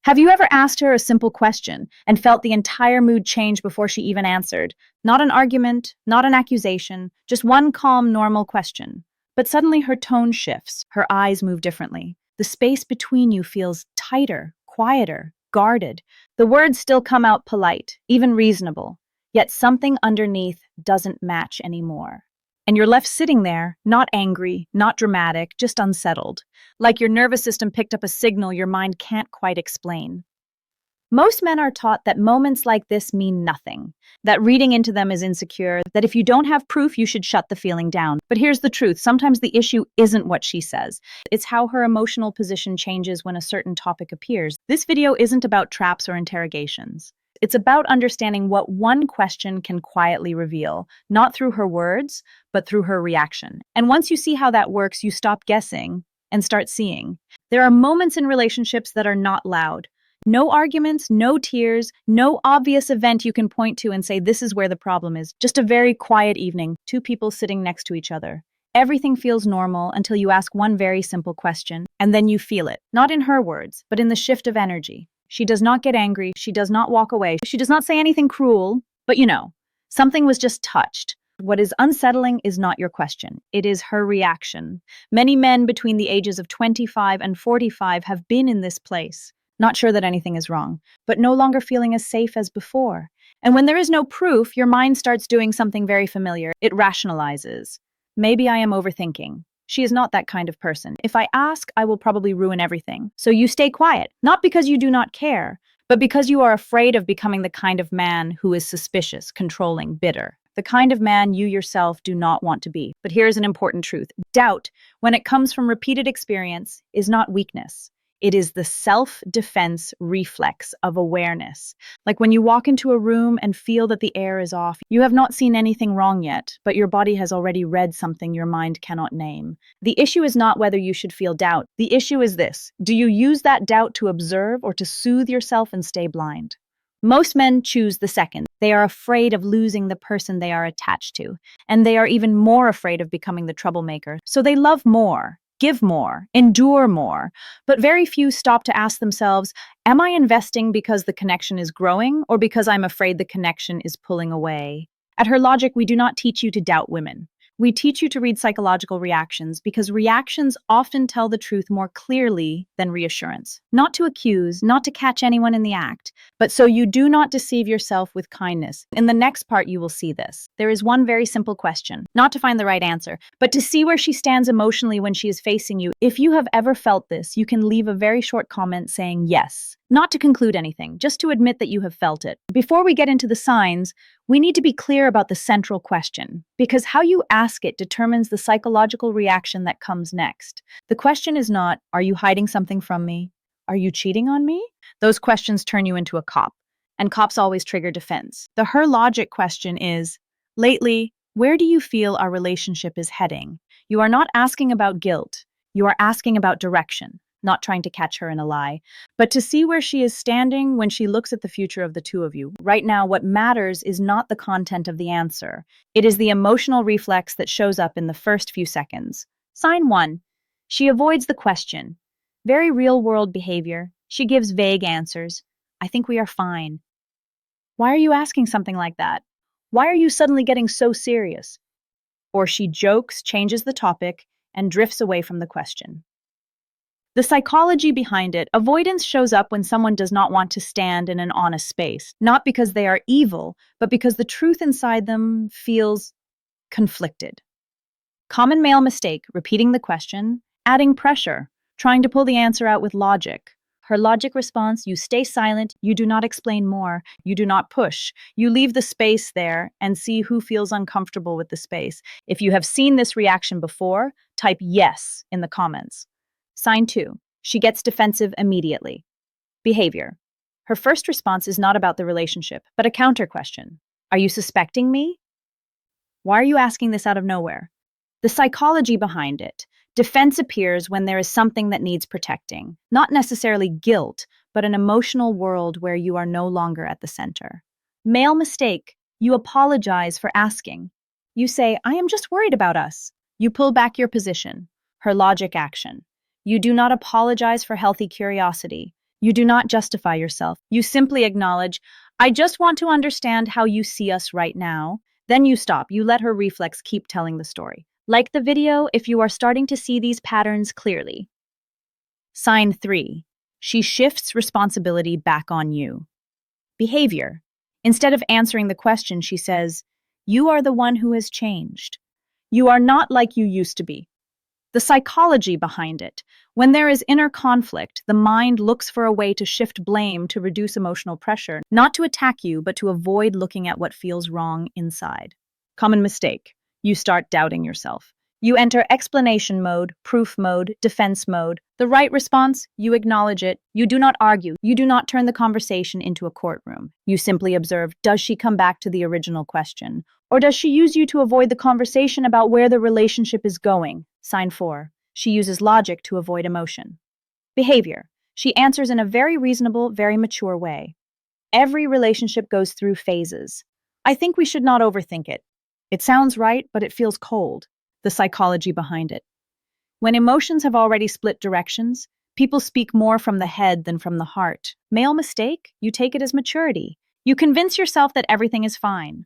Have you ever asked her a simple question and felt the entire mood change before she even answered? Not an argument, not an accusation, just one calm, normal question. But suddenly her tone shifts, her eyes move differently. The space between you feels tighter, quieter, guarded. The words still come out polite, even reasonable, yet something underneath doesn't match anymore. And you're left sitting there, not angry, not dramatic, just unsettled, like your nervous system picked up a signal your mind can't quite explain. Most men are taught that moments like this mean nothing, that reading into them is insecure, that if you don't have proof, you should shut the feeling down. But here's the truth. Sometimes the issue isn't what she says. It's how her emotional position changes when a certain topic appears. This video isn't about traps or interrogations. It's about understanding what one question can quietly reveal, not through her words, but through her reaction. And once you see how that works, you stop guessing and start seeing. There are moments in relationships that are not loud. No arguments, no tears, no obvious event you can point to and say this is where the problem is. Just a very quiet evening, two people sitting next to each other. Everything feels normal until you ask one very simple question, and then you feel it. Not in her words, but in the shift of energy. She does not get angry. She does not walk away. She does not say anything cruel. But something was just touched. What is unsettling is not your question. It is her reaction. Many men between the ages of 25 and 45 have been in this place, not sure that anything is wrong, but no longer feeling as safe as before. And when there is no proof, your mind starts doing something very familiar. It rationalizes. Maybe I am overthinking. She is not that kind of person. If I ask, I will probably ruin everything. So you stay quiet, not because you do not care, but because you are afraid of becoming the kind of man who is suspicious, controlling, bitter. The kind of man you yourself do not want to be. But here's an important truth. Doubt, when it comes from repeated experience, is not weakness. It is the self-defense reflex of awareness. Like when you walk into a room and feel that the air is off, you have not seen anything wrong yet, but your body has already read something your mind cannot name. The issue is not whether you should feel doubt. The issue is this: do you use that doubt to observe or to soothe yourself and stay blind? Most men choose the second. They are afraid of losing the person they are attached to, and they are even more afraid of becoming the troublemaker. So they love more, give more, endure more, but very few stop to ask themselves, am I investing because the connection is growing or because I'm afraid the connection is pulling away? At Her Logic, we do not teach you to doubt women. We teach you to read psychological reactions because reactions often tell the truth more clearly than reassurance. Not to accuse, not to catch anyone in the act, but so you do not deceive yourself with kindness. In the next part, you will see this. There is one very simple question, not to find the right answer, but to see where she stands emotionally when she is facing you. If you have ever felt this, you can leave a very short comment saying yes. Not to conclude anything, just to admit that you have felt it. Before we get into the signs, we need to be clear about the central question, because how you ask it determines the psychological reaction that comes next. The question is not, are you hiding something from me? Are you cheating on me? Those questions turn you into a cop, and cops always trigger defense. The Her Logic question is, lately, where do you feel our relationship is heading? You are not asking about guilt. You are asking about direction. Not trying to catch her in a lie, but to see where she is standing when she looks at the future of the two of you. Right now, what matters is not the content of the answer. It is the emotional reflex that shows up in the first few seconds. Sign 1. She avoids the question. Very real-world behavior. She gives vague answers. I think we are fine. Why are you asking something like that? Why are you suddenly getting so serious? Or she jokes, changes the topic, and drifts away from the question. The psychology behind it, avoidance shows up when someone does not want to stand in an honest space, not because they are evil, but because the truth inside them feels conflicted. Common male mistake, repeating the question, adding pressure, trying to pull the answer out with logic. Her Logic response, you stay silent, you do not explain more, you do not push. You leave the space there and see who feels uncomfortable with the space. If you have seen this reaction before, type yes in the comments. Sign 2. She gets defensive immediately. Behavior. Her first response is not about the relationship, but a counter question. Are you suspecting me? Why are you asking this out of nowhere? The psychology behind it. Defense appears when there is something that needs protecting. Not necessarily guilt, but an emotional world where you are no longer at the center. Male mistake. You apologize for asking. You say, I am just worried about us. You pull back your position. Her Logic action. You do not apologize for healthy curiosity. You do not justify yourself. You simply acknowledge, I just want to understand how you see us right now. Then you stop. You let her reflex keep telling the story. Like the video if you are starting to see these patterns clearly. Sign 3. She shifts responsibility back on you. Behavior. Instead of answering the question, she says, you are the one who has changed. You are not like you used to be. The psychology behind it. When there is inner conflict, the mind looks for a way to shift blame to reduce emotional pressure, not to attack you, but to avoid looking at what feels wrong inside. Common mistake. You start doubting yourself. You enter explanation mode, proof mode, defense mode. The right response, you acknowledge it. You do not argue. You do not turn the conversation into a courtroom. You simply observe, does she come back to the original question? Or does she use you to avoid the conversation about where the relationship is going? Sign 4. She uses logic to avoid emotion. Behavior. She answers in a very reasonable, very mature way. Every relationship goes through phases. I think we should not overthink it. It sounds right, but it feels cold. The psychology behind it. When emotions have already split directions, people speak more from the head than from the heart. Male mistake? You take it as maturity. You convince yourself that everything is fine.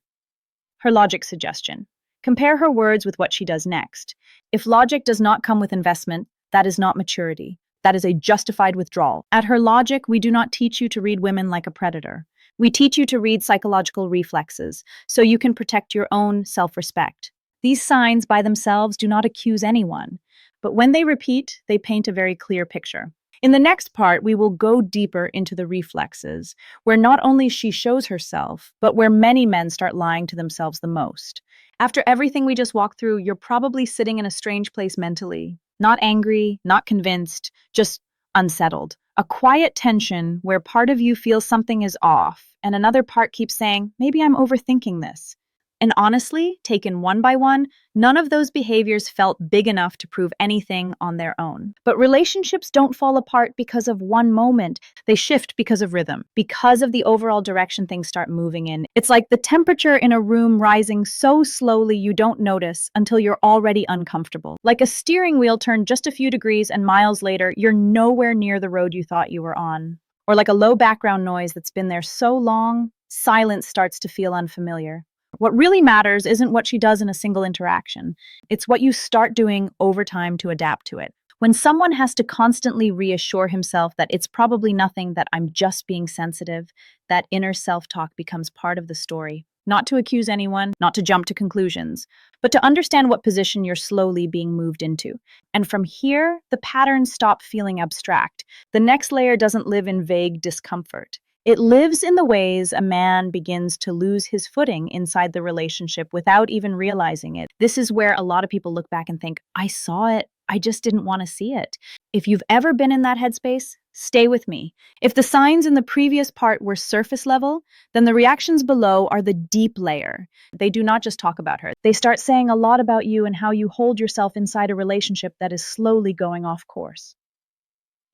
Her logic suggestion. Compare her words with what she does next. If logic does not come with investment, that is not maturity. That is a justified withdrawal. At her logic, we do not teach you to read women like a predator. We teach you to read psychological reflexes, so you can protect your own self-respect. These signs by themselves do not accuse anyone, but when they repeat, they paint a very clear picture. In the next part, we will go deeper into the reflexes, where not only she shows herself, but where many men start lying to themselves the most. After everything we just walked through, you're probably sitting in a strange place mentally. Not angry, not convinced, just unsettled. A quiet tension where part of you feels something is off, and another part keeps saying, maybe I'm overthinking this. And honestly, taken one by one, none of those behaviors felt big enough to prove anything on their own. But relationships don't fall apart because of one moment. They shift because of rhythm, because of the overall direction things start moving in. It's like the temperature in a room rising so slowly you don't notice until you're already uncomfortable. Like a steering wheel turned just a few degrees and miles later, you're nowhere near the road you thought you were on. Or like a low background noise that's been there so long, silence starts to feel unfamiliar. What really matters isn't what she does in a single interaction. It's what you start doing over time to adapt to it. When someone has to constantly reassure himself that it's probably nothing, that I'm just being sensitive, that inner self-talk becomes part of the story. Not to accuse anyone, not to jump to conclusions, but to understand what position you're slowly being moved into. And from here, the patterns stop feeling abstract. The next layer doesn't live in vague discomfort. It lives in the ways a man begins to lose his footing inside the relationship without even realizing it. This is where a lot of people look back and think, I saw it, I just didn't want to see it. If you've ever been in that headspace, stay with me. If the signs in the previous part were surface level, then the reactions below are the deep layer. They do not just talk about her. They start saying a lot about you and how you hold yourself inside a relationship that is slowly going off course.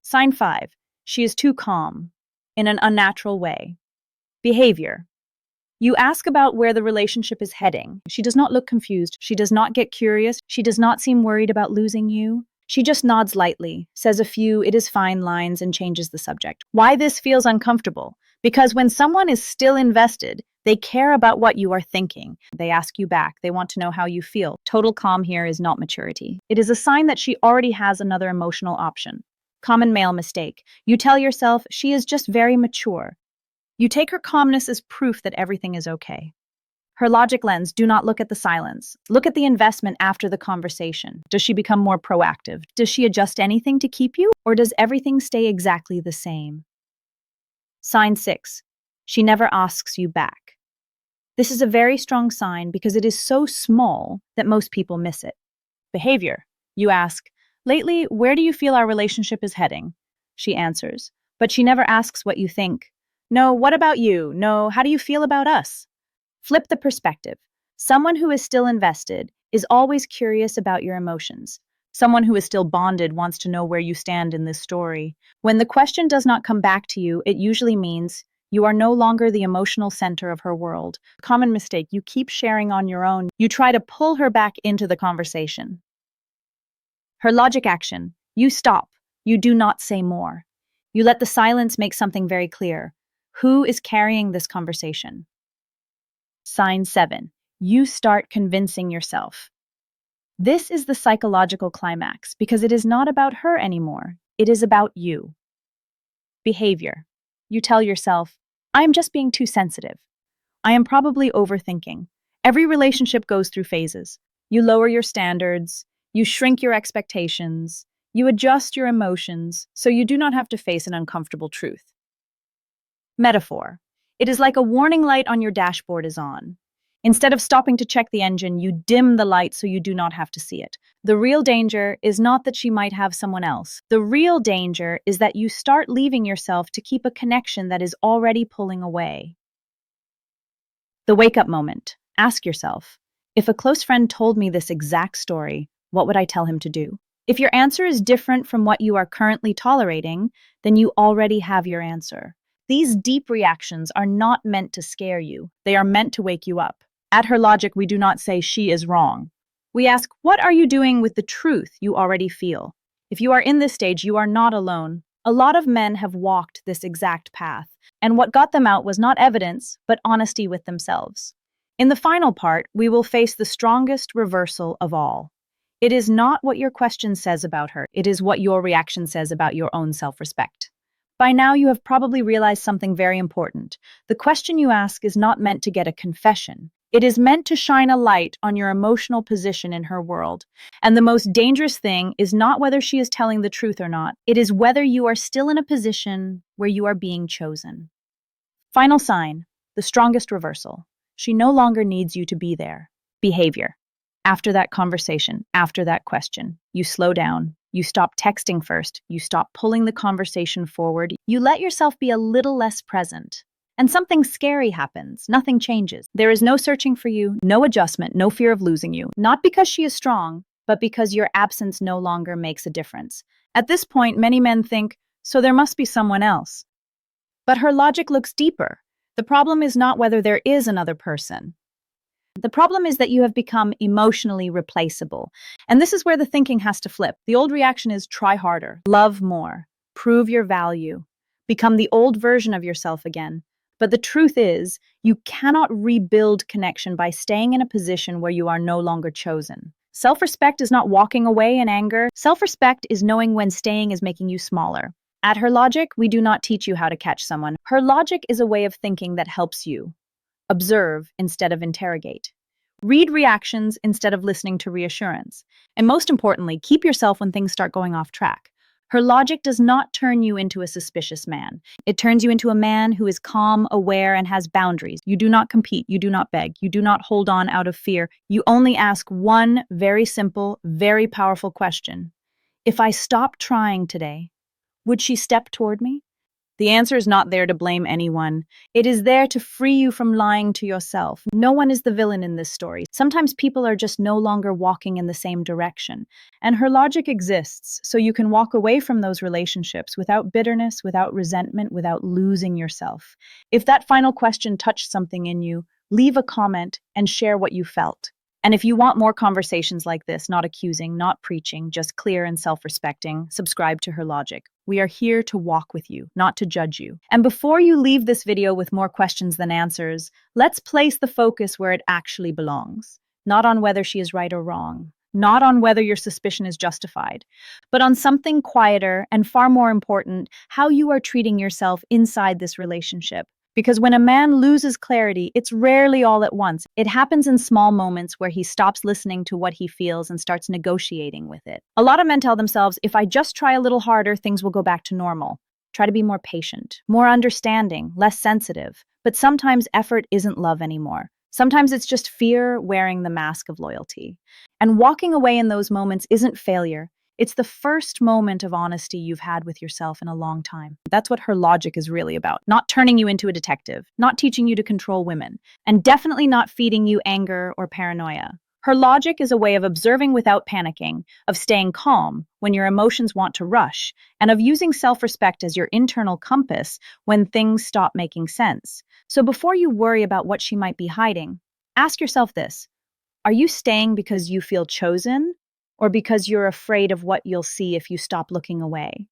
Sign 5. She is too calm. In an unnatural way. Behavior. You ask about where the relationship is heading. She does not look confused. She does not get curious. She does not seem worried about losing you. She just nods lightly, says a few "it is fine" lines, and changes the subject. Why this feels uncomfortable? Because when someone is still invested, they care about what you are thinking. They ask you back. They want to know how you feel. Total calm here is not maturity. It is a sign that she already has another emotional option. Common male mistake. You tell yourself she is just very mature. You take her calmness as proof that everything is okay. Her logic lens, do not look at the silence. Look at the investment after the conversation. Does she become more proactive? Does she adjust anything to keep you? Or does everything stay exactly the same? Sign 6. She never asks you back. This is a very strong sign because it is so small that most people miss it. Behavior. You ask, lately, where do you feel our relationship is heading? She answers, but she never asks what you think. No, what about you? No, how do you feel about us? Flip the perspective. Someone who is still invested is always curious about your emotions. Someone who is still bonded wants to know where you stand in this story. When the question does not come back to you, it usually means you are no longer the emotional center of her world. Common mistake, you keep sharing on your own. You try to pull her back into the conversation. Her logic action, you stop. You do not say more. You let the silence make something very clear. Who is carrying this conversation? Sign 7. You start convincing yourself. This is the psychological climax because it is not about her anymore. It is about you. Behavior. You tell yourself, I am just being too sensitive. I am probably overthinking. Every relationship goes through phases. You lower your standards, you shrink your expectations, you adjust your emotions so you do not have to face an uncomfortable truth. Metaphor. It is like a warning light on your dashboard is on. Instead of stopping to check the engine, you dim the light so you do not have to see it. The real danger is not that she might have someone else. The real danger is that you start leaving yourself to keep a connection that is already pulling away. The wake-up moment. Ask yourself, if a close friend told me this exact story, what would I tell him to do? If your answer is different from what you are currently tolerating, then you already have your answer. These deep reactions are not meant to scare you. They are meant to wake you up. At Her Logic, we do not say she is wrong. We ask, what are you doing with the truth you already feel? If you are in this stage, you are not alone. A lot of men have walked this exact path, and what got them out was not evidence, but honesty with themselves. In the final part, we will face the strongest reversal of all. It is not what your question says about her, it is what your reaction says about your own self-respect. By now, you have probably realized something very important. The question you ask is not meant to get a confession. It is meant to shine a light on your emotional position in her world. And the most dangerous thing is not whether she is telling the truth or not. It is whether you are still in a position where you are being chosen. Final sign, the strongest reversal. She no longer needs you to be there. Behavior. After that conversation, after that question, you slow down. You stop texting first. You stop pulling the conversation forward. You let yourself be a little less present. And something scary happens. Nothing changes. There is no searching for you, no adjustment, no fear of losing you. Not because she is strong, but because your absence no longer makes a difference. At this point, many men think, so there must be someone else. But her logic looks deeper. The problem is not whether there is another person. The problem is that you have become emotionally replaceable. And this is where the thinking has to flip. The old reaction is try harder, love more, prove your value, become the old version of yourself again. But the truth is, you cannot rebuild connection by staying in a position where you are no longer chosen. Self-respect is not walking away in anger. Self-respect is knowing when staying is making you smaller. At Her Logic, we do not teach you how to catch someone. Her Logic is a way of thinking that helps you. Observe instead of interrogate. Read reactions instead of listening to reassurance. And most importantly, keep yourself when things start going off track. Her logic does not turn you into a suspicious man. It turns you into a man who is calm, aware, and has boundaries. You do not compete. You do not beg. You do not hold on out of fear. You only ask one very simple, very powerful question. If I stop trying today, would she step toward me? The answer is not there to blame anyone. It is there to free you from lying to yourself. No one is the villain in this story. Sometimes people are just no longer walking in the same direction. And Her Logic exists so you can walk away from those relationships without bitterness, without resentment, without losing yourself. If that final question touched something in you, leave a comment and share what you felt. And if you want more conversations like this, not accusing, not preaching, just clear and self-respecting, subscribe to Her Logic. We are here to walk with you, not to judge you. And before you leave this video with more questions than answers, let's place the focus where it actually belongs. Not on whether she is right or wrong, not on whether your suspicion is justified, but on something quieter and far more important, how you are treating yourself inside this relationship. Because when a man loses clarity, it's rarely all at once. It happens in small moments where he stops listening to what he feels and starts negotiating with it. A lot of men tell themselves, if I just try a little harder, things will go back to normal. Try to be more patient, more understanding, less sensitive. But sometimes effort isn't love anymore. Sometimes it's just fear wearing the mask of loyalty. And walking away in those moments isn't failure. It's the first moment of honesty you've had with yourself in a long time. That's what Her Logic is really about. Not turning you into a detective, not teaching you to control women, and definitely not feeding you anger or paranoia. Her Logic is a way of observing without panicking, of staying calm when your emotions want to rush, and of using self-respect as your internal compass when things stop making sense. So before you worry about what she might be hiding, ask yourself this. Are you staying because you feel chosen? Or because you're afraid of what you'll see if you stop looking away?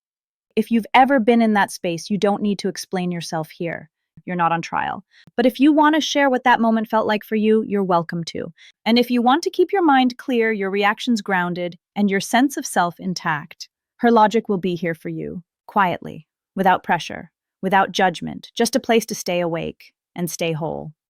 If you've ever been in that space, you don't need to explain yourself here. You're not on trial. But if you want to share what that moment felt like for you, you're welcome to. And if you want to keep your mind clear, your reactions grounded, and your sense of self intact, her logic will be here for you, quietly, without pressure, without judgment, just a place to stay awake and stay whole.